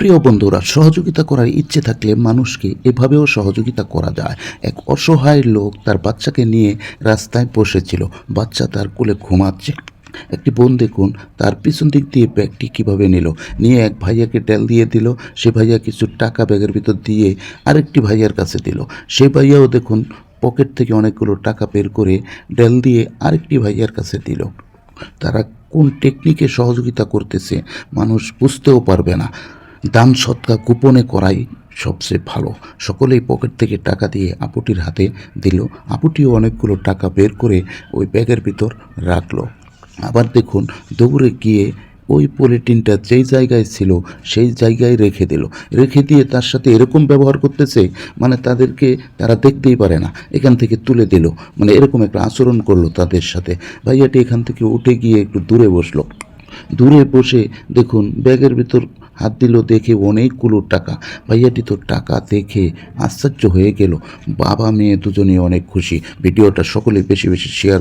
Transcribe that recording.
প্রিয় বন্ধুরা, সহযোগিতা করার ইচ্ছে থাকলে মানুষকে এভাবেও সহযোগিতা করা যায়। এক অসহায় লোক তার বাচ্চাকে নিয়ে রাস্তায় বসেছিল। বাচ্চা তার কোলে ঘুমাচ্ছে। একটি বোন দেখুন তার পিছন দিক দিয়ে ব্যাগটি কীভাবে নিয়ে এক ভাইয়াকে তেল দিয়ে দিল। সে ভাইয়া কিছু টাকা ব্যাগের ভিতর দিয়ে আরেকটি ভাইয়ার কাছে দিল। সে ভাইয়াও দেখুন পকেট থেকে অনেকগুলো টাকা বের করে ডেল দিয়ে আরেকটি ভাইয়ার কাছে দিল। তারা কোন টেকনিকে সহযোগিতা করতেছে মানুষ বুঝতেও পারবে না। দান সৎকা গোপনে করাই সবচেয়ে ভালো। সকলেই পকেট থেকে টাকা দিয়ে আপুটির হাতে দিল। আপুটিও অনেকগুলো টাকা বের করে ওই ব্যাগের ভিতর রাখলো। আবার দেখুন দৌড়ে গিয়ে ওই পলিটিনটা যেই জায়গায় ছিল সেই জায়গায় রেখে দিয়ে তার সাথে এরকম ব্যবহার করতেছে, মানে তাদেরকে তারা দেখতেই পারে না, এখান থেকে তুলে দিল, মানে এরকম একটা আচরণ করলো তাদের সাথে। ভাইয়াটি এখান থেকে উঠে গিয়ে একটু দূরে বসলো। দূরে বসে দেখুন ব্যাগের ভিতর হাত দিল, দেখে অনেকগুলো টাকা। ভাইয়াটি তো টাকা দেখে আশ্চর্য হয়ে গেল। বাবা মেয়ে দুজনেই অনেক খুশি। ভিডিওটা সকলে বেশি বেশি শেয়ার